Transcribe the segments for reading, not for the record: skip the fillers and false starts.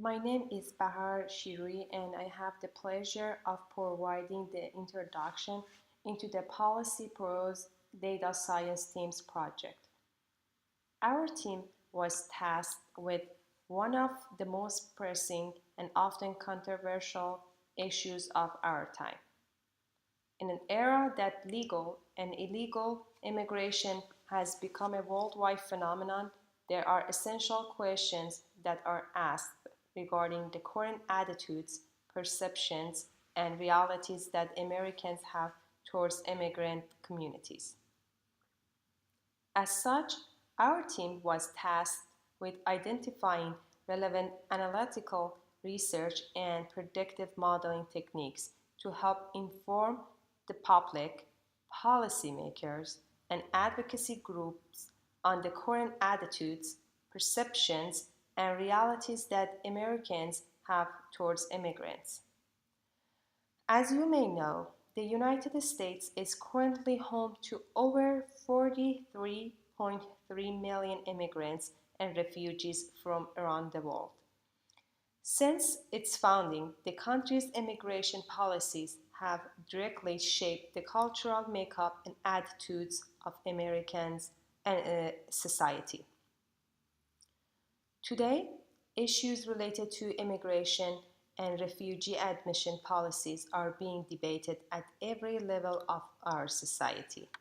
My name is Bahar Shirooei, and I have the pleasure of providing the introduction into the Policy Pros Data Science Team's project. Our team was tasked with one of the most pressing and often controversial issues of our time. In an era that legal and illegal immigration has become a worldwide phenomenon, there are essential questions that are asked regarding the current attitudes, perceptions, and realities that Americans have towards immigrant communities. As such, our team was tasked with identifying relevant analytical research and predictive modeling techniques to help inform the public, policymakers, and advocacy groups on the current attitudes, perceptions, and realities that Americans have towards immigrants. As you may know, the United States is currently home to over 43.3 million immigrants and refugees from around the world. Since its founding, the country's immigration policies have directly shaped the cultural makeup and attitudes of Americans and society. Today, issues related to immigration and refugee admission policies are being debated at every level of our society.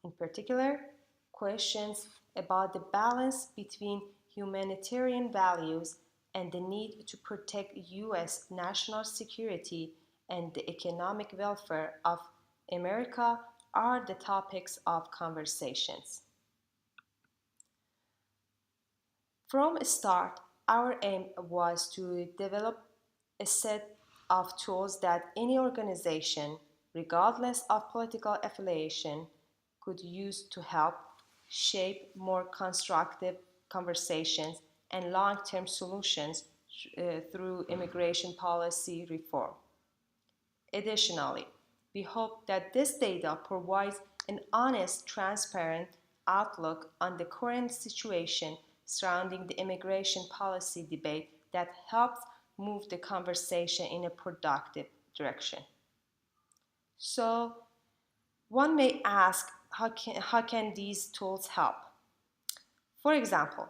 In particular, questions about the balance between humanitarian values and the need to protect U.S. national security and the economic welfare of America are the topics of conversations. From a start, our aim was to develop a set of tools that any organization, regardless of political affiliation, could use to help shape more constructive conversations and long-term solutions through immigration policy reform. Additionally, we hope that this data provides an honest, transparent outlook on the current situation surrounding the immigration policy debate that helps move the conversation in a productive direction. So, one may ask, how can these tools help? For example,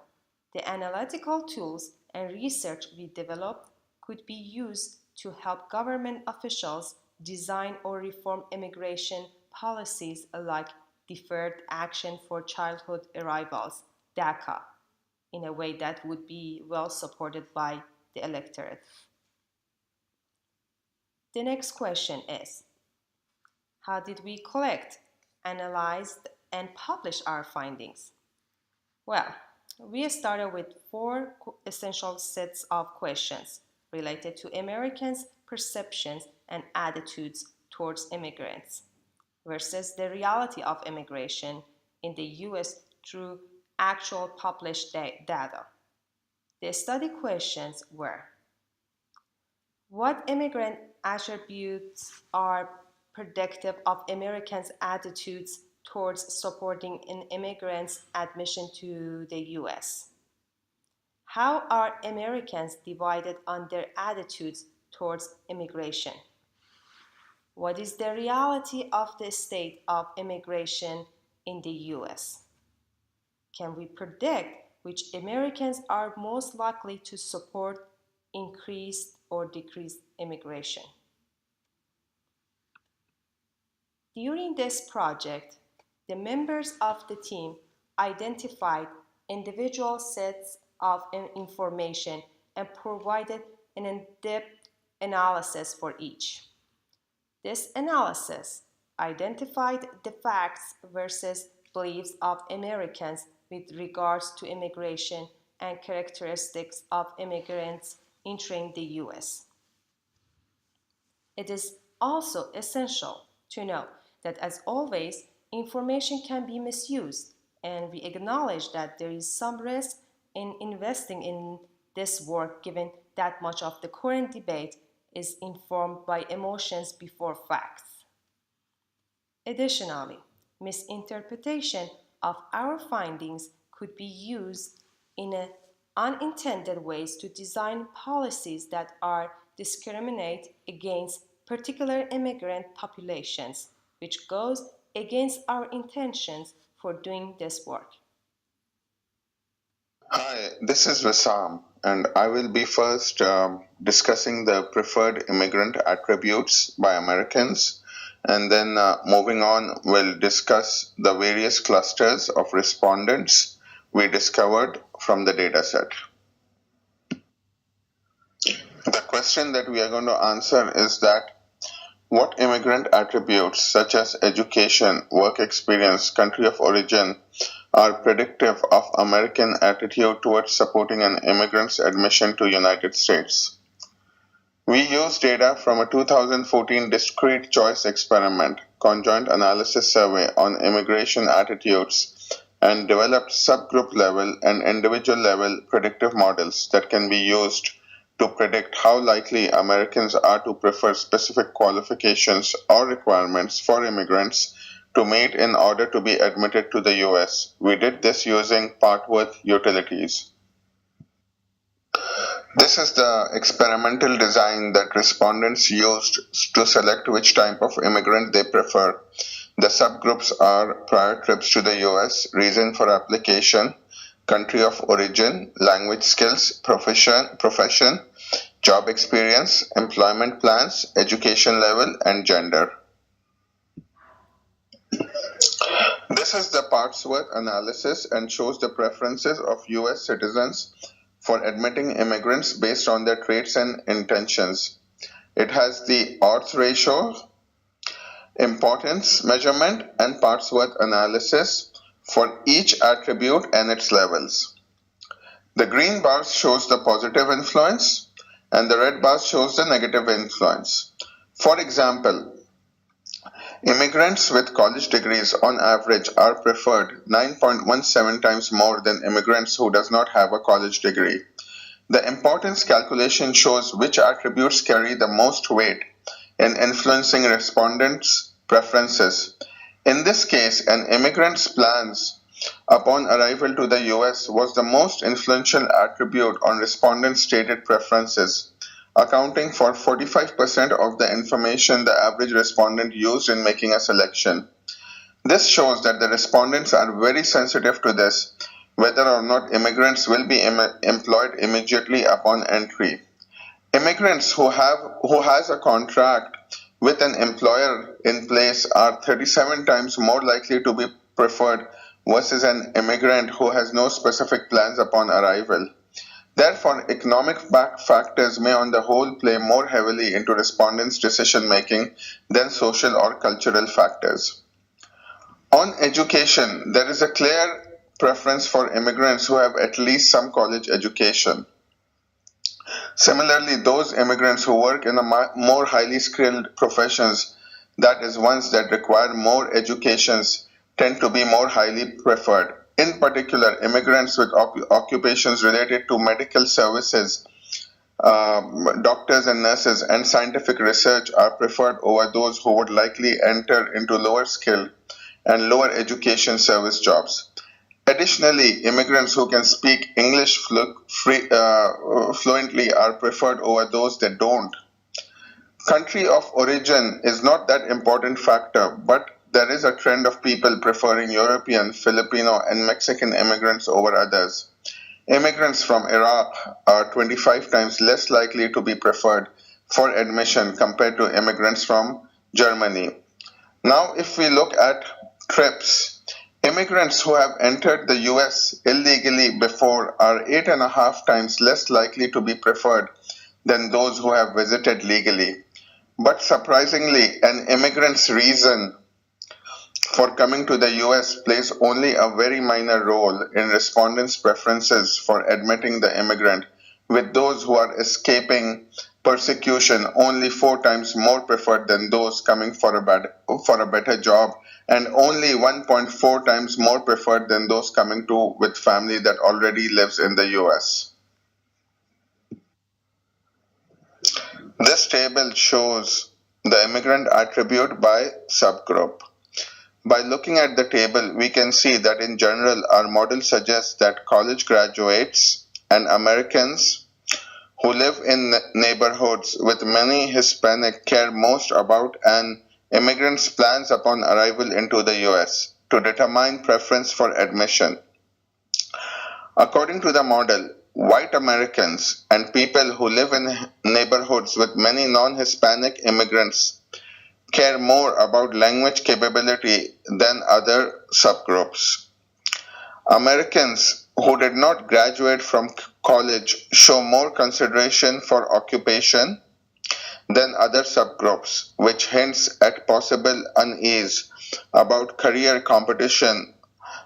the analytical tools and research we developed could be used to help government officials design or reform immigration policies like Deferred Action for Childhood Arrivals, DACA, in a way that would be well supported by the electorate. The next question is, how did we collect, analyze, and publish our findings? Well, we started with four essential sets of questions related to Americans' perceptions and attitudes towards immigrants versus the reality of immigration in the US through actual published data. The study questions were: what immigrant attributes are predictive of Americans' attitudes towards supporting an immigrant's admission to the US? How are Americans divided on their attitudes towards immigration? What is the reality of the state of immigration in the US? Can we predict which Americans are most likely to support increased or decreased immigration? During this project, the members of the team identified individual sets of information and provided an in-depth analysis for each. This analysis identified the facts versus beliefs of Americans with regards to immigration and characteristics of immigrants entering the US. It is also essential to know that, as always, information can be misused, and we acknowledge that there is some risk in investing in this work given that much of the current debate is informed by emotions before facts. Additionally, misinterpretation of our findings could be used in a unintended ways to design policies that are discriminate against particular immigrant populations, which goes against our intentions for doing this work. Hi, this is Wissam, and I will be first discussing the preferred immigrant attributes by Americans, and then moving on, we'll discuss the various clusters of respondents we discovered from the dataset. The question that we are going to answer is that what immigrant attributes such as education, work experience, country of origin are predictive of American attitude towards supporting an immigrant's admission to United States? We used data from a 2014 discrete choice experiment, conjoint analysis survey on immigration attitudes, and developed subgroup level and individual level predictive models that can be used to predict how likely Americans are to prefer specific qualifications or requirements for immigrants to meet in order to be admitted to the US. We did this using Partworth utilities. This is the experimental design that respondents used to select which type of immigrant they prefer. The subgroups are prior trips to the US, reason for application, country of origin, language skills, profession, job experience, employment plans, education level, and gender. This is the Partsworth analysis and shows the preferences of US citizens for admitting immigrants based on their traits and intentions. It has the odds ratio, importance measurement, and Partsworth analysis for each attribute and its levels. The green bars shows the positive influence and the red bars shows the negative influence. For example, immigrants with college degrees on average are preferred 9.17 times more than immigrants who does not have a college degree. The importance calculation shows which attributes carry the most weight in influencing respondents' preferences. In this case, an immigrant's plans upon arrival to the US was the most influential attribute on respondents' stated preferences, accounting for 45% of the information the average respondent used in making a selection. This shows that the respondents are very sensitive to this, whether or not immigrants will be employed immediately upon entry. Immigrants who has a contract with an employer in place are 37 times more likely to be preferred versus an immigrant who has no specific plans upon arrival. Therefore, economic factors may on the whole play more heavily into respondents' decision making than social or cultural factors. On education, there is a clear preference for immigrants who have at least some college education. Similarly, those immigrants who work in more highly skilled professions, that is, ones that require more educations, tend to be more highly preferred. In particular, immigrants with occupations related to medical services, doctors and nurses, and scientific research are preferred over those who would likely enter into lower skilled and lower education service jobs. Additionally, immigrants who can speak English fluently are preferred over those that don't. Country of origin is not that important factor, but there is a trend of people preferring European, Filipino, and Mexican immigrants over others. Immigrants from Iraq are 25 times less likely to be preferred for admission compared to immigrants from Germany. Now, if we look at trips, immigrants who have entered the US illegally before are 8.5 times less likely to be preferred than those who have visited legally. But surprisingly, an immigrant's reason for coming to the US plays only a very minor role in respondents' preferences for admitting the immigrant, with those who are escaping persecution only 4 times more preferred than those coming for a better job, and only 1.4 times more preferred than those coming to with family that already lives in the US. This table shows the immigrant attribute by subgroup. By looking at the table, we can see that in general, our model suggests that college graduates and Americans who live in neighborhoods with many Hispanic care most about an immigrant's plans upon arrival into the US to determine preference for admission. According to the model, white Americans and people who live in neighborhoods with many non-Hispanic immigrants care more about language capability than other subgroups. Americans who did not graduate from college show more consideration for occupation than other subgroups, which hints at possible unease about career competition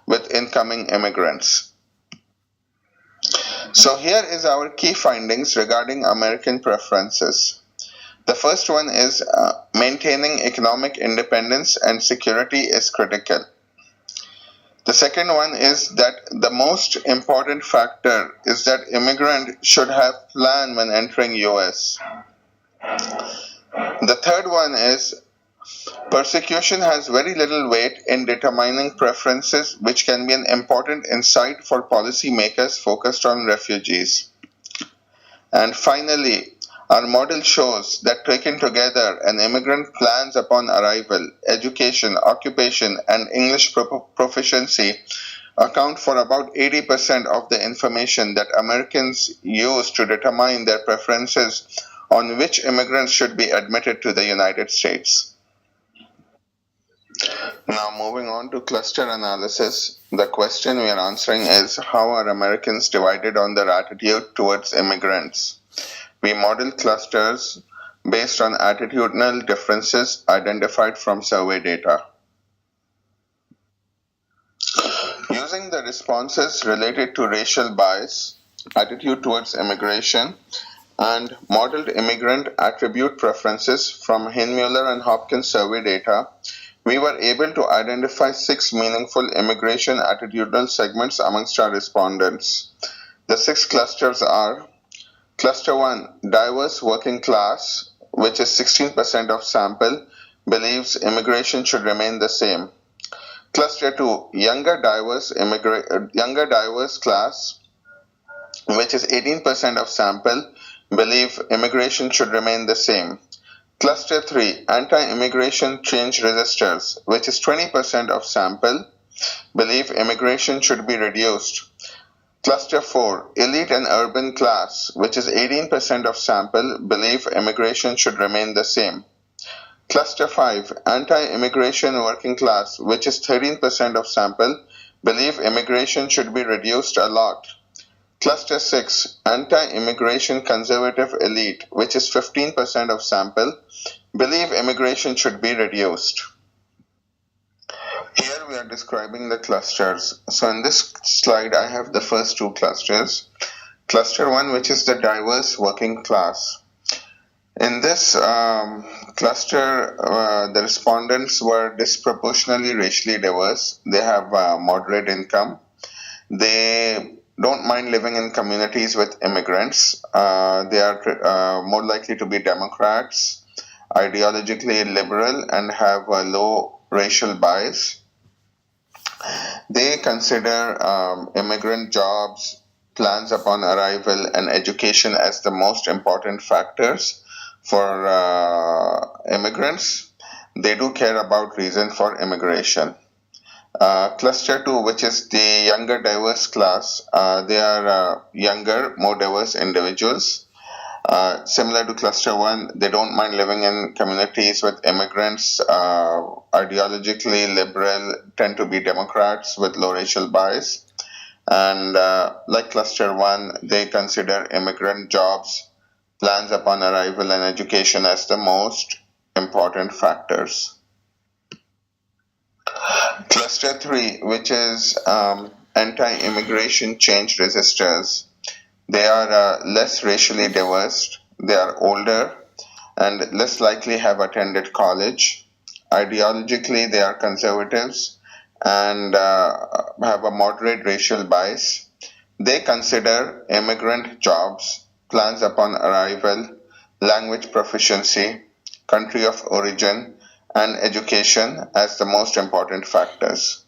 with incoming immigrants. So here is our key findings regarding American preferences. The first one is maintaining economic independence and security is critical. The second one is that the most important factor is that immigrant should have plan when entering US. The third one is persecution has very little weight in determining preferences, which can be an important insight for policymakers focused on refugees. And finally, our model shows that taken together, an immigrant plans upon arrival, education, occupation, and English proficiency account for about 80% of the information that Americans use to determine their preferences on which immigrants should be admitted to the United States. Now, moving on to cluster analysis, the question we are answering is how are Americans divided on their attitude towards immigrants? We model clusters based on attitudinal differences identified from survey data. Using the responses related to racial bias, attitude towards immigration, and modeled immigrant attribute preferences from Hinmuller and Hopkins survey data, we were able to identify 6 meaningful immigration attitudinal segments amongst our respondents. The 6 clusters are: Cluster 1, diverse working class, which is 16% of sample, believes immigration should remain the same. Cluster 2, younger diverse class, which is 18% of sample, believe immigration should remain the same. Cluster 3, anti-immigration change resistors, which is 20% of sample, believe immigration should be reduced. Cluster 4, elite and urban class, which is 18% of sample, believe immigration should remain the same. Cluster 5, anti-immigration working class, which is 13% of sample, believe immigration should be reduced a lot. Cluster 6, anti-immigration conservative elite, which is 15% of sample, believe immigration should be reduced. Here we are describing the clusters. So in this slide, I have the first 2 clusters. Cluster 1, which is the diverse working class. In this cluster, the respondents were disproportionately racially diverse. They have moderate income. They don't mind living in communities with immigrants. They are more likely to be Democrats, ideologically liberal, and have a low racial bias. They consider immigrant jobs, plans upon arrival, and education as the most important factors for immigrants. They do care about reason for immigration. Cluster 2, which is the younger diverse class, they are younger, more diverse individuals. Similar to Cluster 1, they don't mind living in communities with immigrants, ideologically liberal, tend to be Democrats with low racial bias. And like Cluster 1, they consider immigrant jobs, plans upon arrival, and education as the most important factors. Cluster 3, which is anti-immigration change resistors. They are less racially diverse, they are older, and less likely have attended college. Ideologically, they are conservatives and have a moderate racial bias. They consider immigrant jobs, plans upon arrival, language proficiency, country of origin, and education as the most important factors.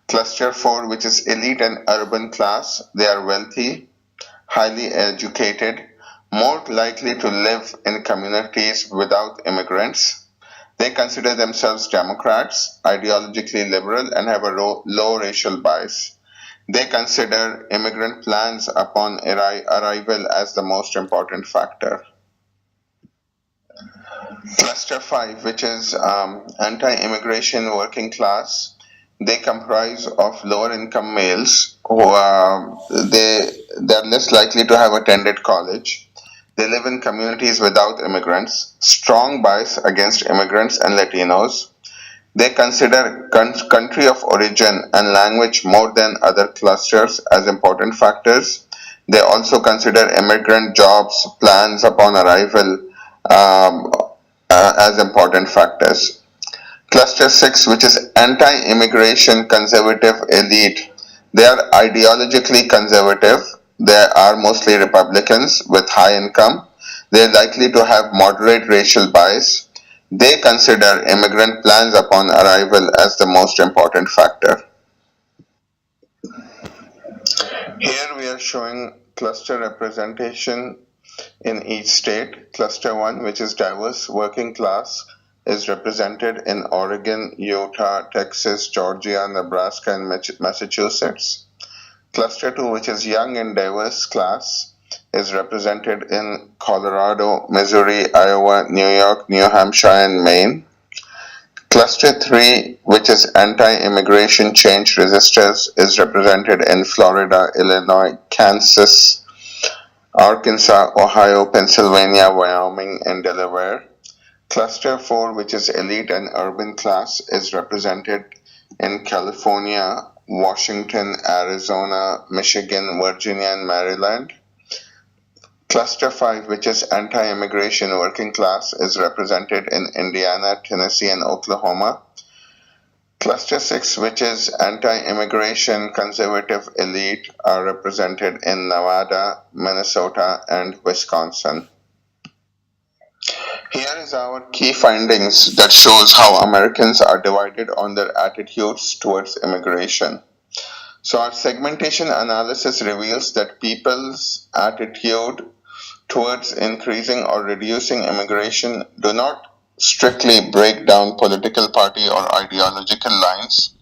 Cluster 4, which is elite and urban class, they are wealthy, highly educated, more likely to live in communities without immigrants. They consider themselves Democrats, ideologically liberal, and have a low racial bias. They consider immigrant plans upon arrival as the most important factor. Cluster 5, which is anti-immigration working class, they comprise of lower income males who they're less likely to have attended college. They live in communities without immigrants, strong bias against immigrants and Latinos. They consider country of origin and language more than other clusters as important factors. They also consider immigrant jobs plans upon arrival um, as important factors. Cluster 6, which is anti immigration conservative elite, they are ideologically conservative. They are mostly Republicans with high income. They are likely to have moderate racial bias. They consider immigrant plans upon arrival as the most important factor. Here we are showing cluster representation in each state. Cluster 1, which is diverse working class, is represented in Oregon, Utah, Texas, Georgia, Nebraska, and Massachusetts. Cluster 2, which is young and diverse class, is represented in Colorado, Missouri, Iowa, New York, New Hampshire, and Maine. Cluster 3, which is anti-immigration change resistors, is represented in Florida, Illinois, Kansas, Arkansas, Ohio, Pennsylvania, Wyoming, and Delaware. Cluster 4, which is elite and urban class, is represented in California, Washington, Arizona, Michigan, Virginia, and Maryland. Cluster 5, which is anti immigration working class, is represented in Indiana, Tennessee, and Oklahoma. Cluster 6, which is anti immigration conservative elite, are represented in Nevada, Minnesota, and Wisconsin. Here is our key findings that shows how Americans are divided on their attitudes towards immigration. So our segmentation analysis reveals that people's attitude towards increasing or reducing immigration do not strictly break down political party or ideological lines.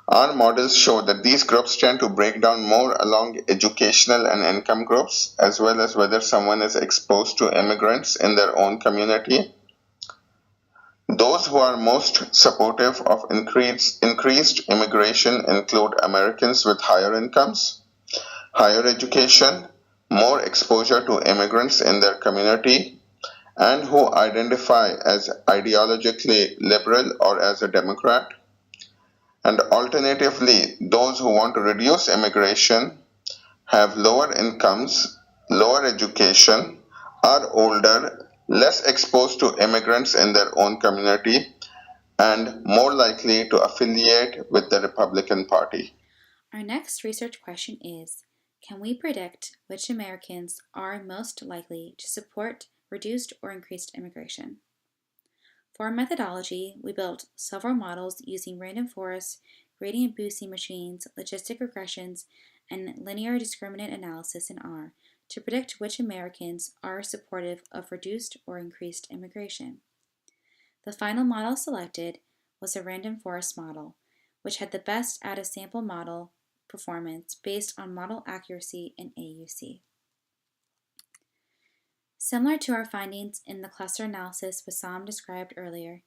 Our models show that these groups tend to break down more along educational and income groups, as well as whether someone is exposed to immigrants in their own community. Those who are most supportive of increased immigration include Americans with higher incomes, higher education, more exposure to immigrants in their community, and who identify as ideologically liberal or as a Democrat. And alternatively, those who want to reduce immigration have lower incomes, lower education, are older, less exposed to immigrants in their own community, and more likely to affiliate with the Republican Party. Our next research question is, can we predict which Americans are most likely to support reduced or increased immigration? For our methodology, we built several models using random forests, gradient boosting machines, logistic regressions, and linear discriminant analysis in R to predict which Americans are supportive of reduced or increased immigration. The final model selected was a random forest model, which had the best out-of-sample model performance based on model accuracy and AUC. Similar to our findings in the cluster analysis Wissam described earlier,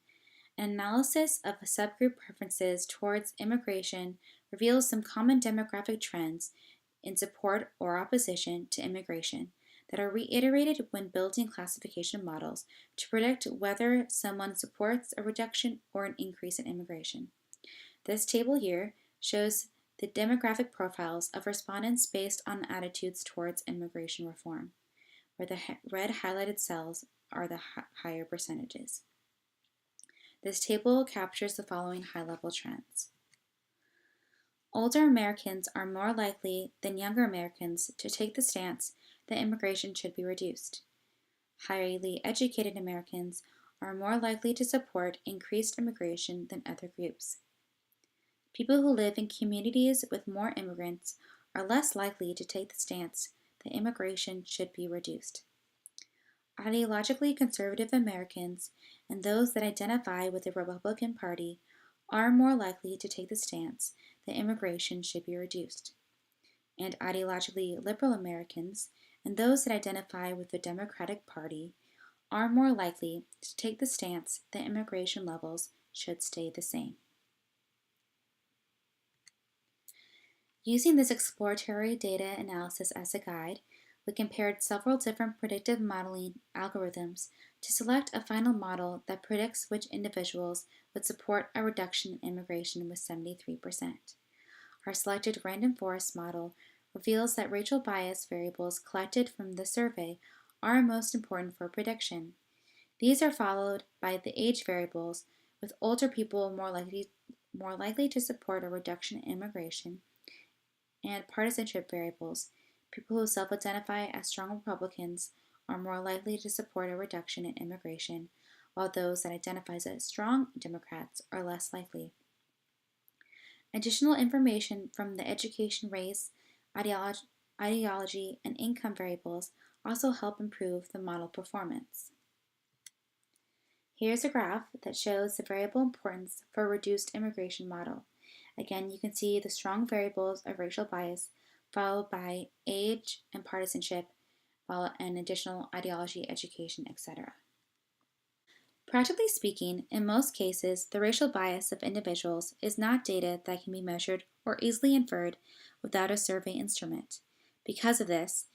an analysis of subgroup preferences towards immigration reveals some common demographic trends in support or opposition to immigration that are reiterated when building classification models to predict whether someone supports a reduction or an increase in immigration. This table here shows the demographic profiles of respondents based on attitudes towards immigration reform, where the red highlighted cells are the higher percentages. This table captures the following high-level trends. Older Americans are more likely than younger Americans to take the stance that immigration should be reduced. Highly educated Americans are more likely to support increased immigration than other groups. People who live in communities with more immigrants are less likely to take the stance that immigration should be reduced. Ideologically conservative Americans and those that identify with the Republican Party are more likely to take the stance that immigration should be reduced. And ideologically liberal Americans and those that identify with the Democratic Party are more likely to take the stance that immigration levels should stay the same. Using this exploratory data analysis as a guide, we compared several different predictive modeling algorithms to select a final model that predicts which individuals would support a reduction in immigration with 73%. Our selected random forest model reveals that racial bias variables collected from the survey are most important for prediction. These are followed by the age variables, with older people more likely to support a reduction in immigration, and partisanship variables. People who self-identify as strong Republicans are more likely to support a reduction in immigration, while those that identify as strong Democrats are less likely. Additional information from the education, race, ideology, and income variables also help improve the model performance. Here's a graph that shows the variable importance for a reduced immigration model. Again, you can see the strong variables of racial bias, followed by age and partisanship, and additional ideology, education, etc. Practically speaking, in most cases, the racial bias of individuals is not data that can be measured or easily inferred without a survey instrument. Because of this,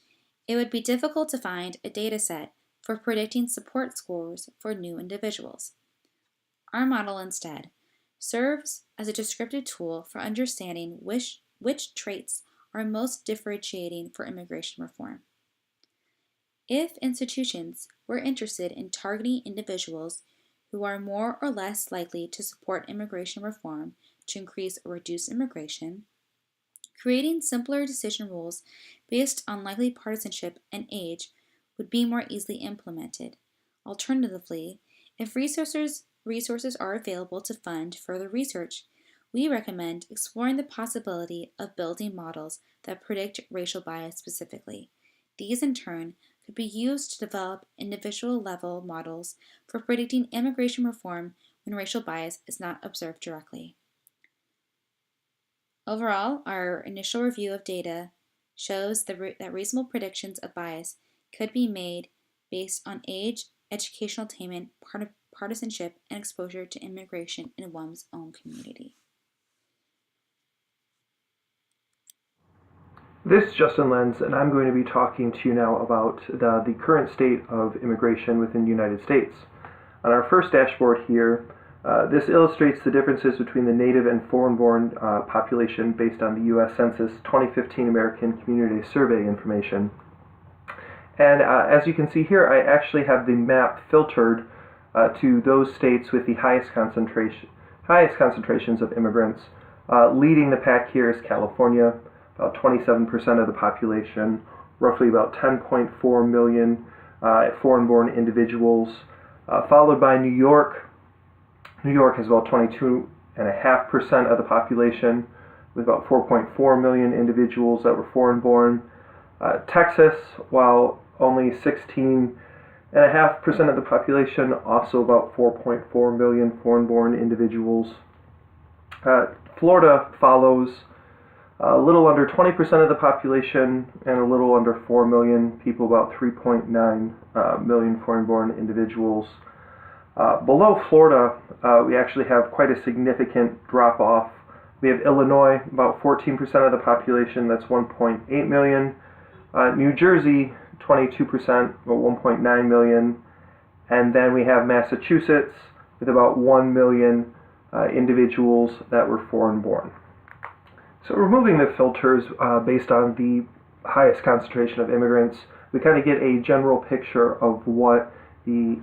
it would be difficult to find a data set for predicting support scores for new individuals. Our model instead serves as a descriptive tool for understanding which traits are most differentiating for immigration reform. If institutions were interested in targeting individuals who are more or less likely to support immigration reform to increase or reduce immigration, creating simpler decision rules based on likely partisanship and age would be more easily implemented. Alternatively, if resources are available to fund further research, we recommend exploring the possibility of building models that predict racial bias specifically. These, in turn, could be used to develop individual-level models for predicting immigration reform when racial bias is not observed directly. Overall, our initial review of data shows that reasonable predictions of bias could be made based on age, educational attainment, partisanship, and exposure to immigration in one's own community. This is Justin Lenz, and I'm going to be talking to you now about the current state of immigration within the United States. On our first dashboard here, this illustrates the differences between the native and foreign-born population based on the U.S. Census 2015 American Community Survey information. And as you can see here, I actually have the map filtered to those states with the highest concentrations of immigrants. Leading the pack here is California, about 27% of the population, roughly about 10.4 million foreign-born individuals, followed by New York. New York has about 22.5% of the population, with about 4.4 million individuals that were foreign-born. Texas, while only 16.5% of the population, also about 4.4 million foreign-born individuals. Florida follows, a little under 20% of the population and a little under 4 million people, about 3.9 million foreign-born individuals. Below Florida, we actually have quite a significant drop-off. We have Illinois, about 14% of the population, that's 1.8 million. New Jersey, 22%, about 1.9 million. And then we have Massachusetts with about 1 million individuals that were foreign-born. So removing the filters based on the highest concentration of immigrants, we kind of get a general picture of what the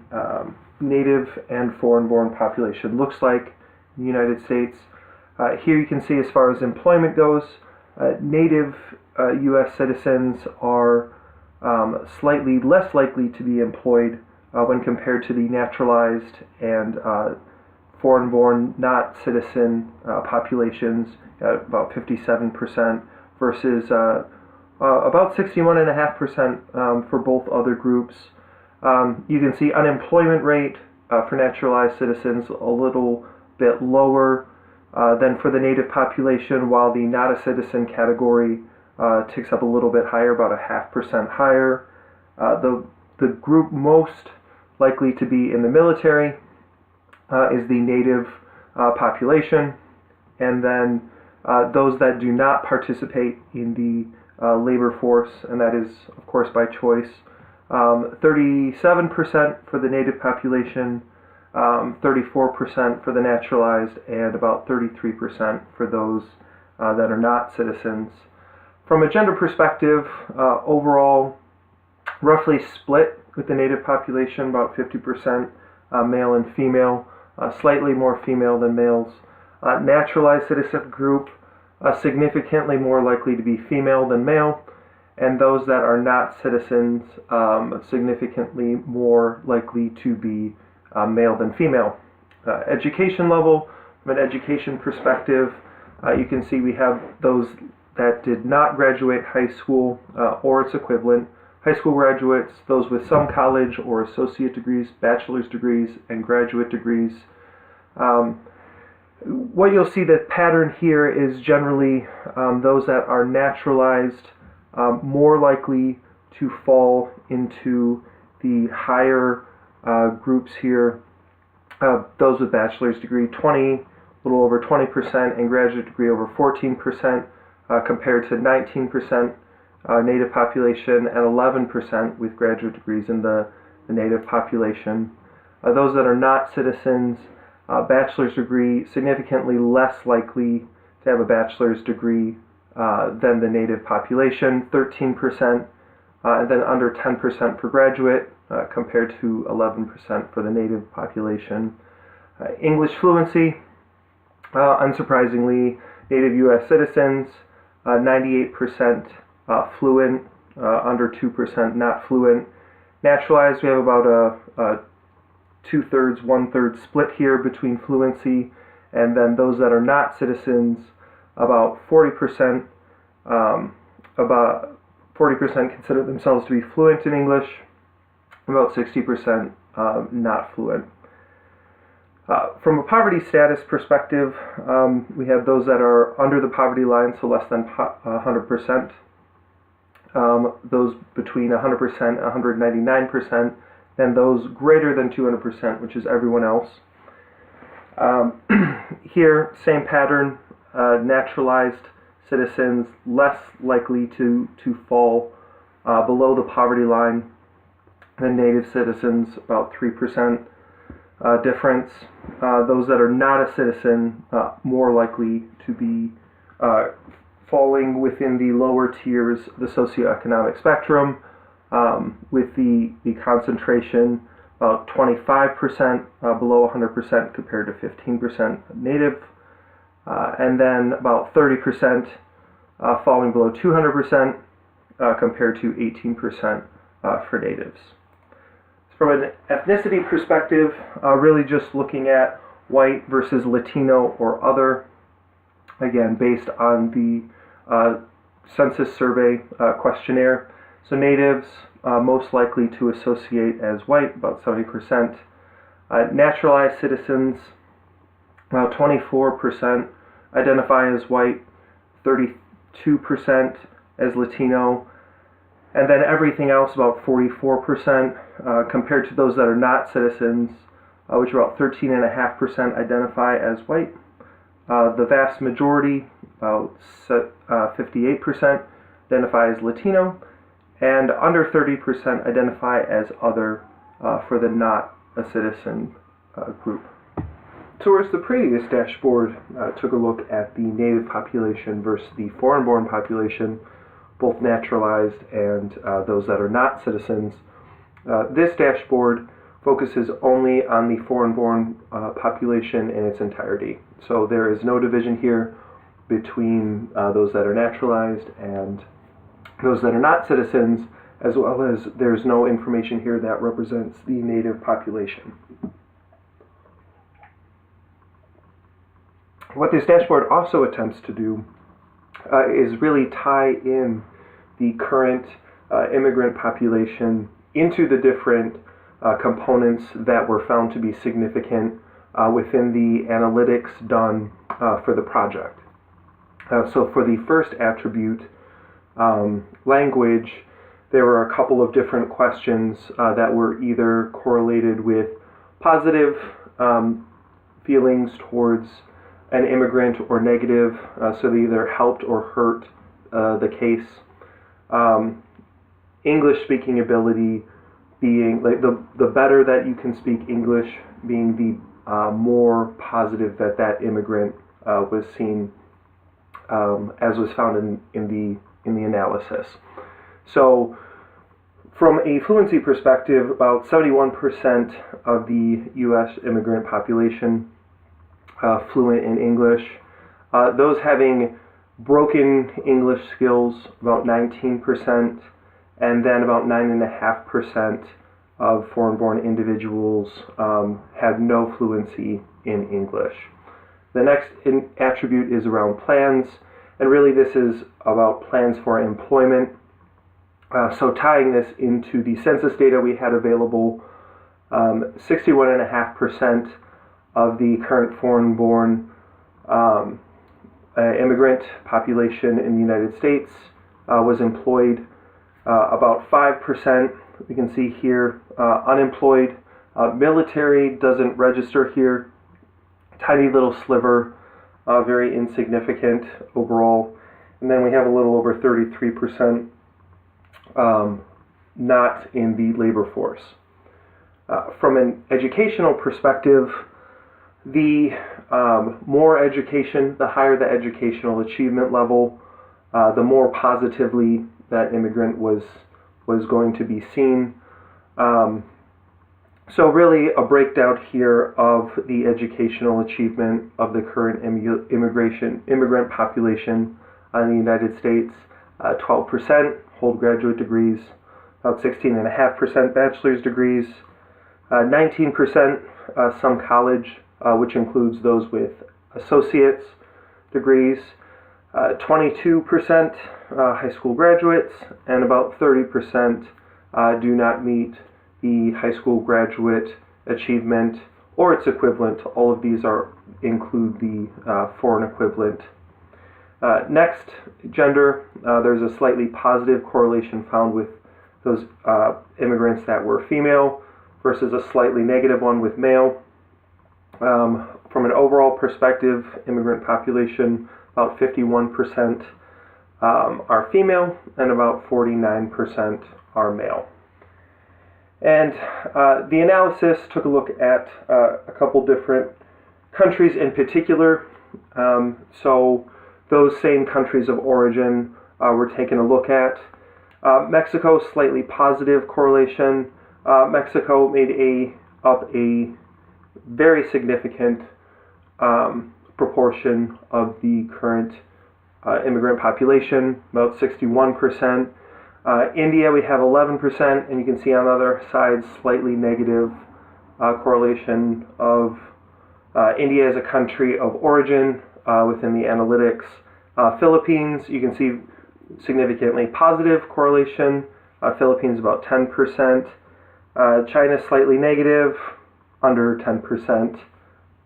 native and foreign-born population looks like in the United States. Here you can see, as far as employment goes, native U.S. citizens are slightly less likely to be employed when compared to the naturalized and foreign-born, not citizen populations, at about 57%, versus about 61.5% for both other groups. You can see unemployment rate for naturalized citizens a little bit lower than for the native population, while the not a citizen category ticks up a little bit higher, about 0.5% higher. The group most likely to be in the military is the native population, and then those that do not participate in the labor force, and that is, of course, by choice. 37% for the native population, 34% for the naturalized, and about 33% for those that are not citizens. From a gender perspective, overall, roughly split with the native population, about 50% male and female, slightly more female than males. Naturalized citizen group, significantly more likely to be female than male, and those that are not citizens, significantly more likely to be male than female. Education level, from an education perspective, you can see we have those that did not graduate high school or its equivalent. High school graduates, those with some college or associate degrees, bachelor's degrees, and graduate degrees. What you'll see the pattern here is generally those that are naturalized more likely to fall into the higher groups here. Those with bachelor's degree, a little over 20%, and graduate degree over 14%, compared to 19% native population and 11% with graduate degrees in the native population. Those that are not citizens, bachelor's degree, significantly less likely to have a bachelor's degree than the native population, 13%, and then under 10% for graduate, compared to 11% for the native population. English fluency, unsurprisingly, native U.S. citizens, 98% fluent, under 2% not fluent. Naturalized, we have about a 2/3, 1/3 split here between fluency, and then those that are not citizens, about 40%, consider themselves to be fluent in English, about 60% not fluent. From a poverty status perspective, we have those that are under the poverty line, so less than 100%, those between 100% and 199%, and those greater than 200%, which is everyone else. Here, same pattern, naturalized citizens less likely to fall below the poverty line than native citizens, about 3% difference. Those that are not a citizen, more likely to be falling within the lower tiers of the socioeconomic spectrum, with the concentration about 25% below 100% compared to 15% native, and then about 30% falling below 200% compared to 18% for natives. From an ethnicity perspective, really just looking at white versus Latino or other, again based on the census survey questionnaire. So natives most likely to associate as white, about 70%. Naturalized citizens, about 24% identify as white, 32% as Latino, and then everything else about 44%, compared to those that are not citizens, which are about 13.5% identify as white. The vast majority, about 58%, identify as Latino, and under 30% identify as other for the not a citizen group. So whereas the previous dashboard took a look at the native population versus the foreign-born population, both naturalized and those that are not citizens, this dashboard focuses only on the foreign-born population in its entirety. So there is no division here between those that are naturalized and those that are not citizens, as well as there's no information here that represents the native population. What this dashboard also attempts to do is really tie in the current immigrant population into the different components that were found to be significant within the analytics done for the project. So for the first attribute, language, there were a couple of different questions that were either correlated with positive feelings towards an immigrant or negative, so they either helped or hurt the case. English speaking ability being like the better that you can speak English, being the more positive that immigrant was seen, as was found in the analysis. So from a fluency perspective, about 71% of the U.S. immigrant population fluent in English. Those having broken English skills, about 19%, and then about 9.5% of foreign-born individuals had no fluency in English. The next attribute is around plans, and really this is about plans for employment. So tying this into the census data we had available, 61.5% of the current foreign-born immigrant population in the United States was employed. About 5%, we can see here, unemployed. Military doesn't register here. Tiny little sliver, very insignificant overall. And then we have a little over 33% not in the labor force. From an educational perspective, the more education, the higher the educational achievement level, the more positively that immigrant was going to be seen. So really a breakdown here of the educational achievement of the current immigrant population in the United States. 12% hold graduate degrees, about 16.5% bachelor's degrees, 19% some college, which includes those with associate's degrees, 22% high school graduates, and about 30% do not meet the high school graduate achievement or its equivalent. All of these include the foreign equivalent. Next, gender. There's a slightly positive correlation found with those immigrants that were female versus a slightly negative one with male. From an overall perspective, immigrant population, about 51% are female and about 49% are male. And the analysis took a look at a couple different countries in particular. So those same countries of origin were taken a look at. Mexico, slightly positive correlation. Mexico made up a very significant proportion of the current immigrant population, about 61%. India, we have 11%, and you can see on the other side, slightly negative correlation of India as a country of origin within the analytics. Philippines, you can see significantly positive correlation. Philippines about 10%. China slightly negative, under 10%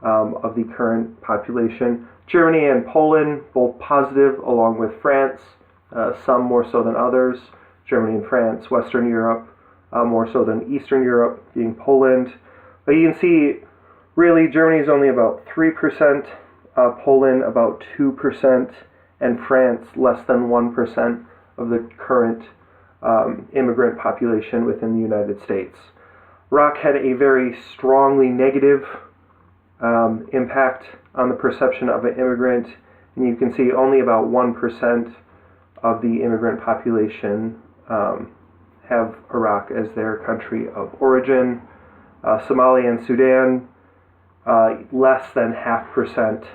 of the current population. Germany and Poland both positive, along with France, some more so than others. Germany and France, Western Europe, more so than Eastern Europe, being Poland. But you can see, really, Germany is only about 3%, Poland about 2%, and France less than 1% of the current immigrant population within the United States. Iraq had a very strongly negative impact on the perception of an immigrant, and you can see only about 1% of the immigrant population have Iraq as their country of origin. Somalia and Sudan, less than 0.5%,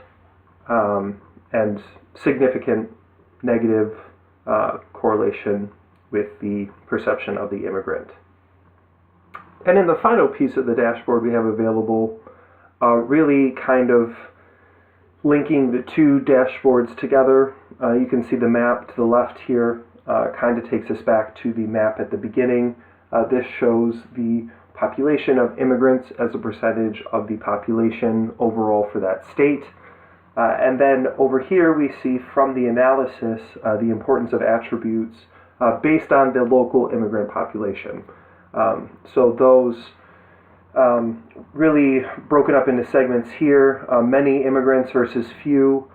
and significant negative correlation with the perception of the immigrant. And in the final piece of the dashboard we have available, really kind of linking the two dashboards together. You can see the map to the left here kind of takes us back to the map at the beginning. This shows the population of immigrants as a percentage of the population overall for that state. And then over here we see from the analysis the importance of attributes based on the local immigrant population. So those really broken up into segments here, many immigrants versus few,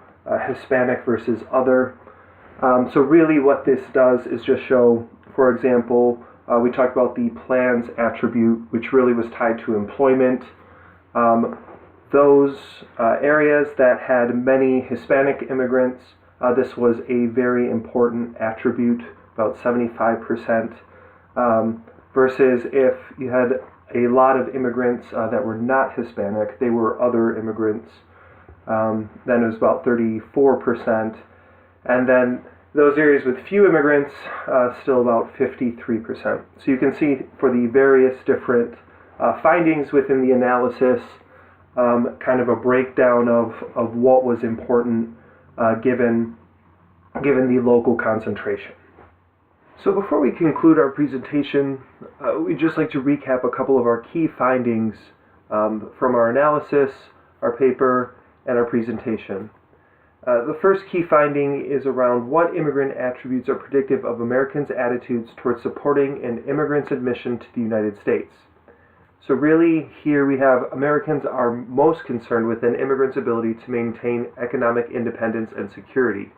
Hispanic versus other. So really what this does is just show, for example, we talked about the plans attribute, which really was tied to employment. Those areas that had many Hispanic immigrants, this was a very important attribute, about 75%, versus if you had a lot of immigrants that were not Hispanic, they were other immigrants, then it was about 34%. And then those areas with few immigrants, still about 53%. So you can see for the various different findings within the analysis, kind of a breakdown of what was important given the local concentration. So before we conclude our presentation, we'd just like to recap a couple of our key findings from our analysis, our paper, and our presentation. The first key finding is around what immigrant attributes are predictive of Americans' attitudes towards supporting an immigrant's admission to the United States. So really, here we have Americans are most concerned with an immigrant's ability to maintain economic independence and security.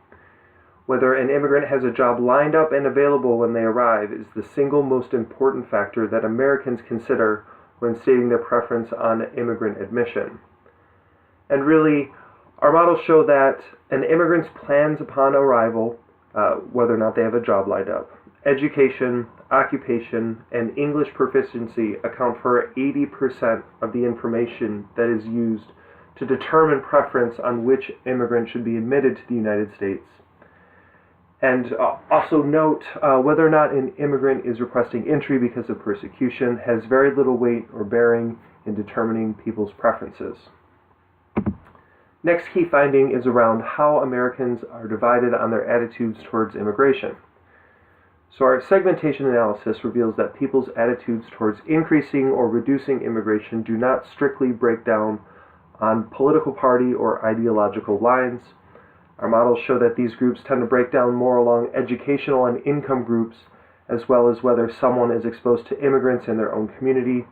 Whether an immigrant has a job lined up and available when they arrive is the single most important factor that Americans consider when stating their preference on immigrant admission. And really, our models show that an immigrant's plans upon arrival, whether or not they have a job lined up, education, occupation, and English proficiency account for 80% of the information that is used to determine preference on which immigrant should be admitted to the United States. And also note, whether or not an immigrant is requesting entry because of persecution has very little weight or bearing in determining people's preferences. Next key finding is around how Americans are divided on their attitudes towards immigration. So our segmentation analysis reveals that people's attitudes towards increasing or reducing immigration do not strictly break down on political party or ideological lines. Our models show that these groups tend to break down more along educational and income groups, as well as whether someone is exposed to immigrants in their own community.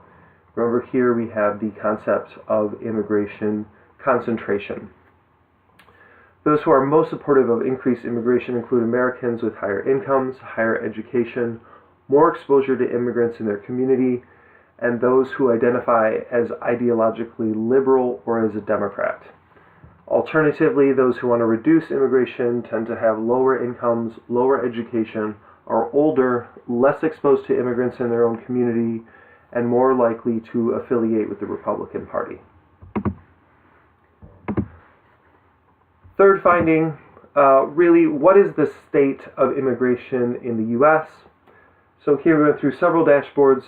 Remember, here we have the concept of immigration concentration. Those who are most supportive of increased immigration include Americans with higher incomes, higher education, more exposure to immigrants in their community, and those who identify as ideologically liberal or as a Democrat. Alternatively, those who want to reduce immigration tend to have lower incomes, lower education, are older, less exposed to immigrants in their own community, and more likely to affiliate with the Republican Party. Third finding, really, what is the state of immigration in the U.S.? So here we went through several dashboards.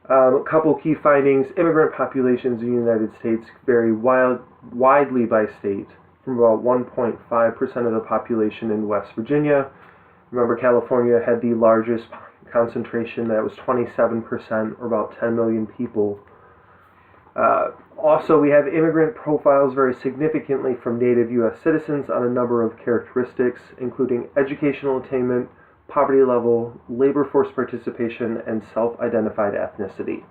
A couple key findings: immigrant populations in the United States vary widely by state, from about 1.5% of the population in West Virginia. Remember, California had the largest concentration, that was 27%, or about 10 million people. Also, we have immigrant profiles vary significantly from native U.S. citizens on a number of characteristics, including educational attainment, poverty level, labor force participation, and self-identified ethnicity.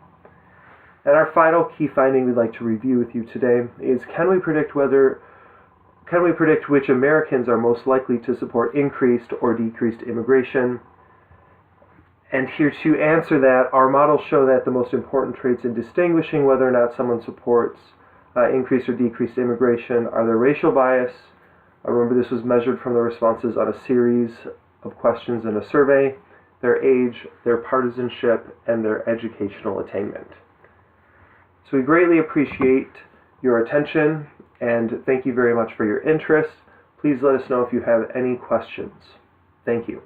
And our final key finding we'd like to review with you today is, can we predict which Americans are most likely to support increased or decreased immigration? And here to answer that, our models show that the most important traits in distinguishing whether or not someone supports increased or decreased immigration are their racial bias. Remember, this was measured from the responses on a series of questions in a survey, their age, their partisanship, and their educational attainment. So we greatly appreciate your attention, and thank you very much for your interest. Please let us know if you have any questions. Thank you.